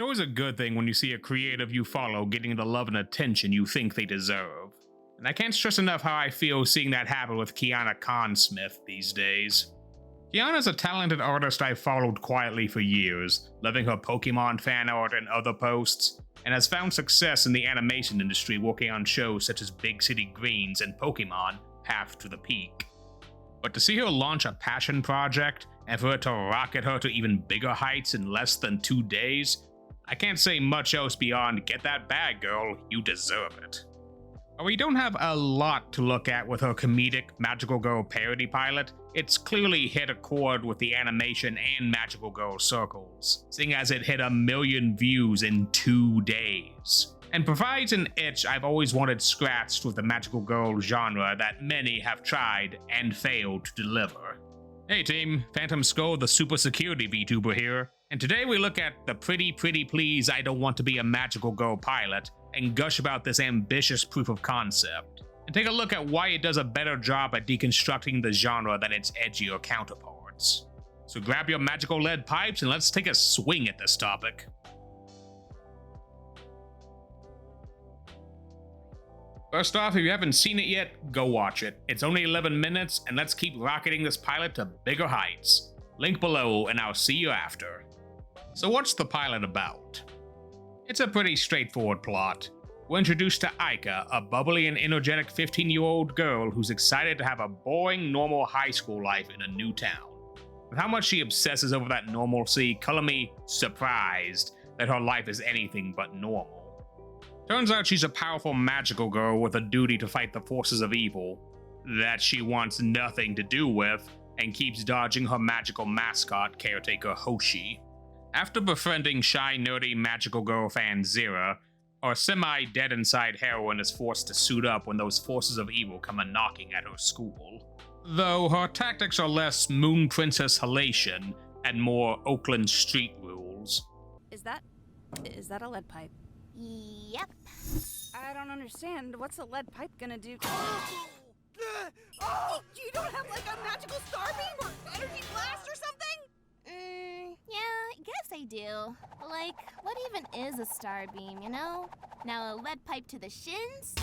It's always a good thing when you see a creative you follow getting the love and attention you think they deserve. And I can't stress enough how I feel seeing that happen with Kiana Khansmith these days. Kiana's a talented artist I've followed quietly for years, loving her Pokemon fan art and other posts, and has found success in the animation industry working on shows such as Big City Greens and Pokemon Path to the Peak. But to see her launch a passion project, and for it to rocket her to even bigger heights in less than 2 days, I can't say much else beyond get that bag, girl, you deserve it. While we don't have a lot to look at with her comedic Magical Girl parody pilot, it's clearly hit a chord with the animation and Magical Girl circles, seeing as it hit 1 million views in 2 days, and provides an itch I've always wanted scratched with the Magical Girl genre that many have tried and failed to deliver. Hey team, Phantom Skull the super security VTuber here, and today we look at the Pretty Please I Don't Want to Be a Magical Girl pilot, and gush about this ambitious proof of concept, and take a look at why it does a better job at deconstructing the genre than its edgier counterparts. So grab your magical lead pipes and let's take a swing at this topic. First off, if you haven't seen it yet, go watch it. It's only 11 minutes, and let's keep rocketing this pilot to bigger heights. Link below, and I'll see you after. So what's the pilot about? It's a pretty straightforward plot. We're introduced to Aika, a bubbly and energetic 15-year-old girl who's excited to have a boring, normal high school life in a new town. With how much she obsesses over that normalcy, color me surprised that her life is anything but normal. Turns out she's a powerful magical girl with a duty to fight the forces of evil that she wants nothing to do with, and keeps dodging her magical mascot, caretaker Hoshi. After befriending shy, nerdy Magical Girl fan Zera, our semi-dead inside heroine is forced to suit up when those forces of evil come a-knocking at her school. Though her tactics are less Moon Princess halation and more Oakland street rules. Is that a lead pipe? Yep. I don't understand. What's a lead pipe gonna do? Oh, you don't have like a magical star beam or energy blast or something? Yeah, I guess I do. Like, what even is a star beam, you know? Now a lead pipe to the shins?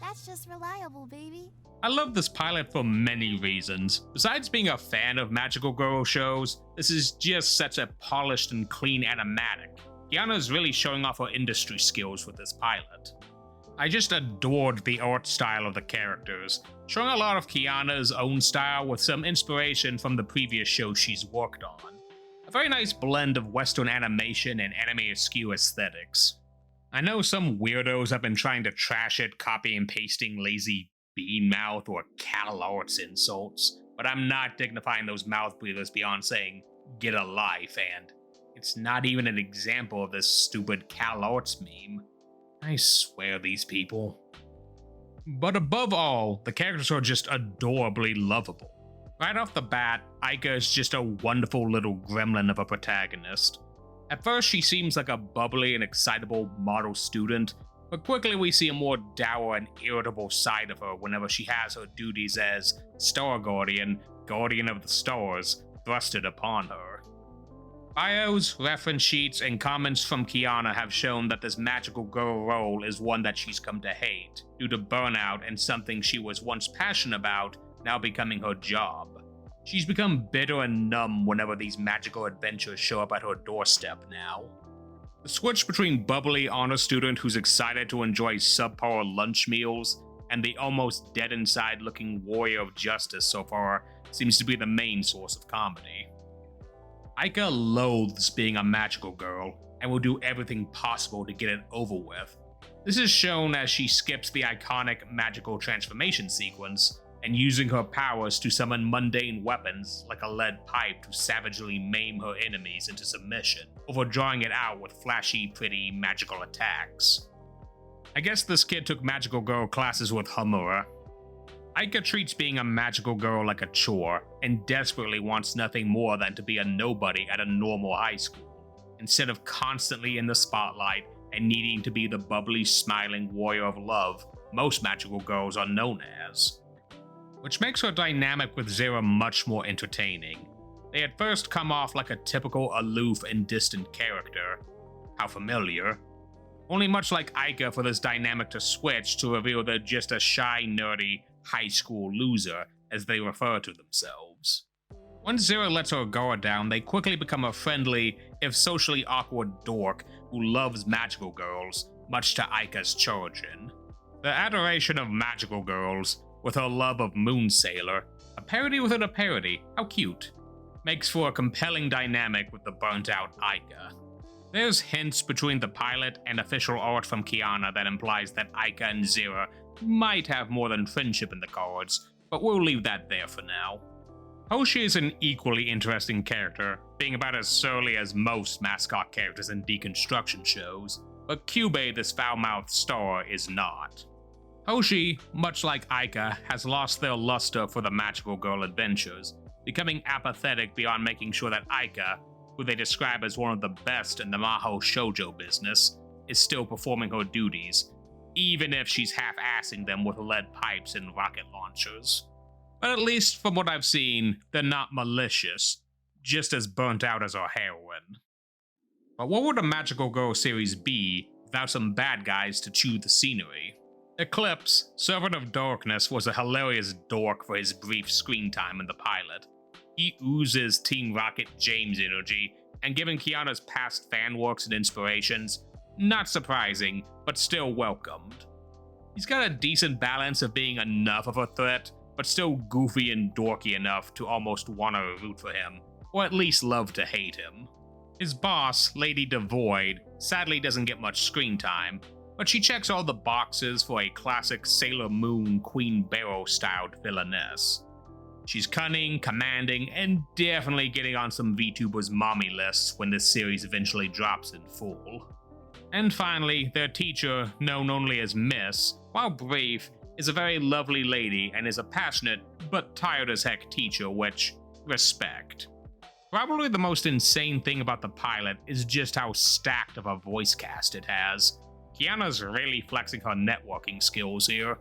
That's just reliable, baby. I love this pilot for many reasons. Besides being a fan of Magical Girl shows, this is just such a polished and clean animatic. Kiana's really showing off her industry skills with this pilot. I just adored the art style of the characters, showing a lot of Kiana's own style with some inspiration from the previous shows she's worked on. A very nice blend of Western animation and anime-askew aesthetics. I know some weirdos have been trying to trash it, copy and pasting lazy bean mouth or Cal Arts insults, but I'm not dignifying those mouth breathers beyond saying, get a life, and it's not even an example of this stupid Cal Arts meme. I swear these people. But above all, the characters are just adorably lovable. Right off the bat, Aika is just a wonderful little gremlin of a protagonist. At first, she seems like a bubbly and excitable model student, but quickly we see a more dour and irritable side of her whenever she has her duties as Star Guardian, Guardian of the Stars, thrusted upon her. Bios, reference sheets, and comments from Kiana have shown that this magical girl role is one that she's come to hate, due to burnout and something she was once passionate about now becoming her job. She's become bitter and numb whenever these magical adventures show up at her doorstep now. The switch between bubbly honor student who's excited to enjoy subpar lunch meals and the almost dead inside looking warrior of justice so far seems to be the main source of comedy. Aika loathes being a magical girl and will do everything possible to get it over with. This is shown as she skips the iconic magical transformation sequence and using her powers to summon mundane weapons like a lead pipe to savagely maim her enemies into submission, over drawing it out with flashy, pretty magical attacks. I guess this kid took magical girl classes with Hamura. Aika treats being a magical girl like a chore, and desperately wants nothing more than to be a nobody at a normal high school, instead of constantly in the spotlight and needing to be the bubbly, smiling warrior of love most magical girls are known as. Which makes her dynamic with Zera much more entertaining. They at first come off like a typical aloof and distant character. How familiar. Only much like Aika for this dynamic to switch to reveal they're just a shy, nerdy, high school loser, as they refer to themselves. Once Zero lets her guard down, they quickly become a friendly, if socially awkward dork who loves magical girls, much to Aika's chagrin. The adoration of magical girls, with her love of Moon Sailor, a parody within a parody, how cute, makes for a compelling dynamic with the burnt-out Aika. There's hints between the pilot and official art from Kiana that implies that Aika and Zero might have more than friendship in the cards, but we'll leave that there for now. Hoshi is an equally interesting character, being about as surly as most mascot characters in deconstruction shows, but Kyubey, this foul-mouthed star, is not. Hoshi, much like Aika, has lost their luster for the magical girl adventures, becoming apathetic beyond making sure that Aika, who they describe as one of the best in the Maho shoujo business, is still performing her duties, even if she's half-assing them with lead pipes and rocket launchers. But at least from what I've seen, they're not malicious, just as burnt out as our heroine. But what would a Magical Girl series be without some bad guys to chew the scenery? Eclipse, Servant of Darkness, was a hilarious dork for his brief screen time in the pilot. He oozes Team Rocket James energy, and given Kiana's past fan works and inspirations, not surprising, but still welcomed. He's got a decent balance of being enough of a threat, but still goofy and dorky enough to almost want to root for him, or at least love to hate him. His boss, Lady Devoid, sadly doesn't get much screen time, but she checks all the boxes for a classic Sailor Moon Queen Barrow-styled villainess. She's cunning, commanding, and definitely getting on some VTubers' mommy lists when this series eventually drops in full. And finally, their teacher, known only as Miss, while brief, is a very lovely lady and is a passionate but tired as heck teacher, which, respect. Probably the most insane thing about the pilot is just how stacked of a voice cast it has. Kiana's really flexing her networking skills here.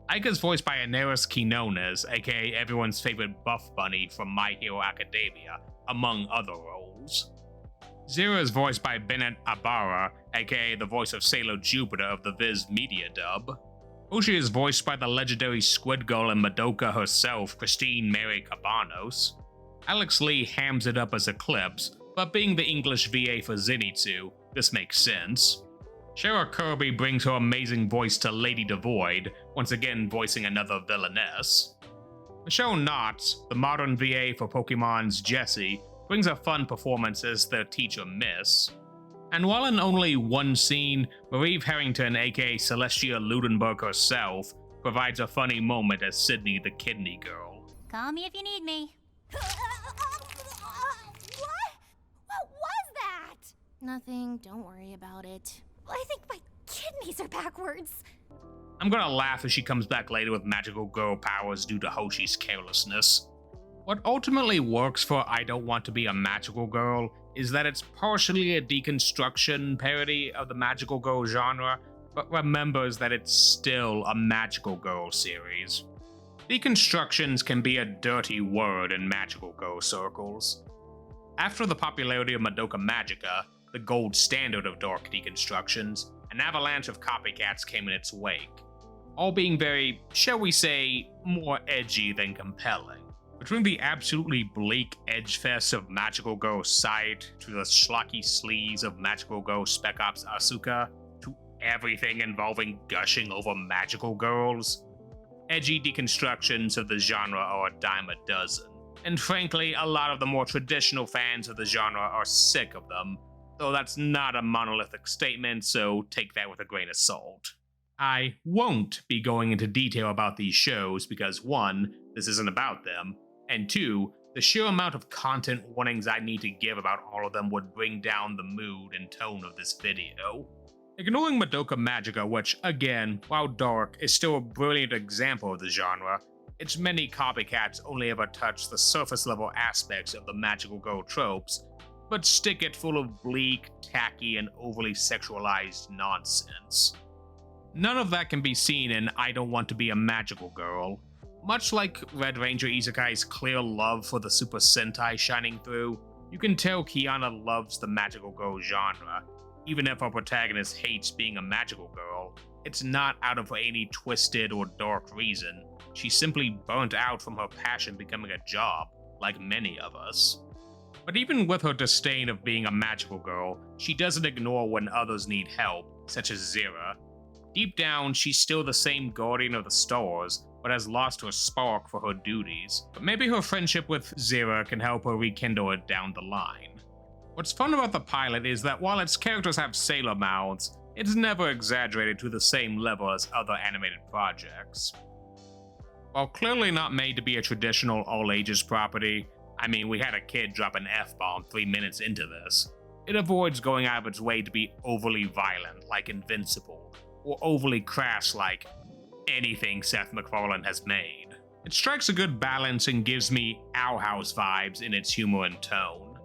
Aika's voiced by Aneris Quinones, aka everyone's favorite buff bunny from My Hero Academia, among other roles. Zero is voiced by Bennett Ibarra, aka the voice of Sailor Jupiter of the Viz Media dub. Hoshi is voiced by the legendary Squid Girl and Madoka herself, Christine Mary Cabanos. Alex Lee hams it up as Eclipse, but being the English VA for Zenitsu, this makes sense. Shara Kirby brings her amazing voice to Lady Devoid, once again voicing another villainess. Michelle Knotts, the modern VA for Pokemon's Jessie, brings a fun performance as their teacher Miss. And while in only one scene, Maeve Harrington, aka Celestia Ludenberg herself, provides a funny moment as Sydney the Kidney Girl. Call me if you need me. What? What was that? Nothing, don't worry about it. I think my kidneys are backwards. I'm gonna laugh as she comes back later with magical girl powers due to Hoshi's carelessness. What ultimately works for I Don't Want to Be a Magical Girl is that it's partially a deconstruction parody of the magical girl genre, but remembers that it's still a magical girl series. Deconstructions can be a dirty word in magical girl circles. After the popularity of Madoka Magica, the gold standard of dark deconstructions, an avalanche of copycats came in its wake, all being very, shall we say, more edgy than compelling. Between the absolutely bleak edge fest of Magical Girl Sight, to the schlocky sleaze of Magical Girl Spec Ops Asuka, to everything involving gushing over magical girls, edgy deconstructions of the genre are a dime a dozen. And frankly, a lot of the more traditional fans of the genre are sick of them, though that's not a monolithic statement, so take that with a grain of salt. I won't be going into detail about these shows because 1, this isn't about them, and 2, the sheer amount of content warnings I need to give about all of them would bring down the mood and tone of this video. Ignoring Madoka Magica, which, again, while dark, is still a brilliant example of the genre, its many copycats only ever touch the surface-level aspects of the magical girl tropes, but stick it full of bleak, tacky, and overly sexualized nonsense. None of that can be seen in I Don't Want to Be a Magical Girl. much like Red Ranger Izakai's clear love for the Super Sentai shining through, you can tell Kiana loves the magical girl genre. Even if our protagonist hates being a magical girl, it's not out of any twisted or dark reason. She's simply burnt out from her passion becoming a job, like many of us. But even with her disdain of being a magical girl, she doesn't ignore when others need help, such as Zira. Deep down, she's still the same guardian of the stars, but has lost her spark for her duties. But maybe her friendship with Zira can help her rekindle it down the line. What's fun about the pilot is that while its characters have sailor mouths, it's never exaggerated to the same level as other animated projects. While clearly not made to be a traditional all-ages property, I mean, we had a kid drop an F-bomb 3 minutes into this. It avoids going out of its way to be overly violent, like Invincible, or overly crass, like anything Seth MacFarlane has made. It strikes a good balance and gives me Owl House vibes in its humor and tone.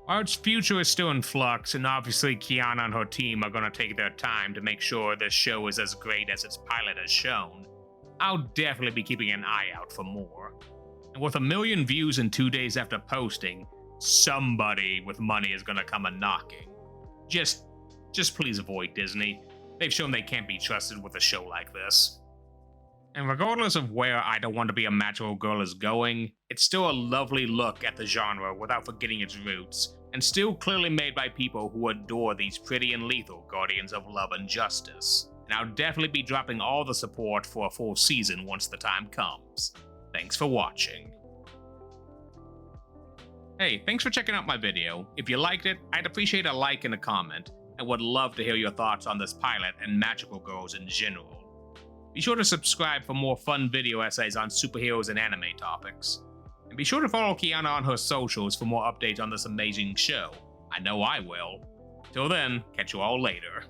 While its future is still in flux, and obviously Kiana and her team are going to take their time to make sure this show is as great as its pilot has shown, I'll definitely be keeping an eye out for more. And with 1 million views in 2 days after posting, somebody with money is gonna come a-knocking. Just please avoid Disney. They've shown they can't be trusted with a show like this. And regardless of where I Don't Want to Be a Magical Girl is going, it's still a lovely look at the genre without forgetting its roots, and still clearly made by people who adore these pretty and lethal guardians of love and justice. And I'll definitely be dropping all the support for a full season once the time comes. Thanks for watching. Hey, thanks for checking out my video. If you liked it, I'd appreciate a like and a comment, and would love to hear your thoughts on this pilot and magical girls in general. Be sure to subscribe for more fun video essays on superheroes and anime topics. And be sure to follow Kiana on her socials for more updates on this amazing show. I know I will. Till then, catch you all later.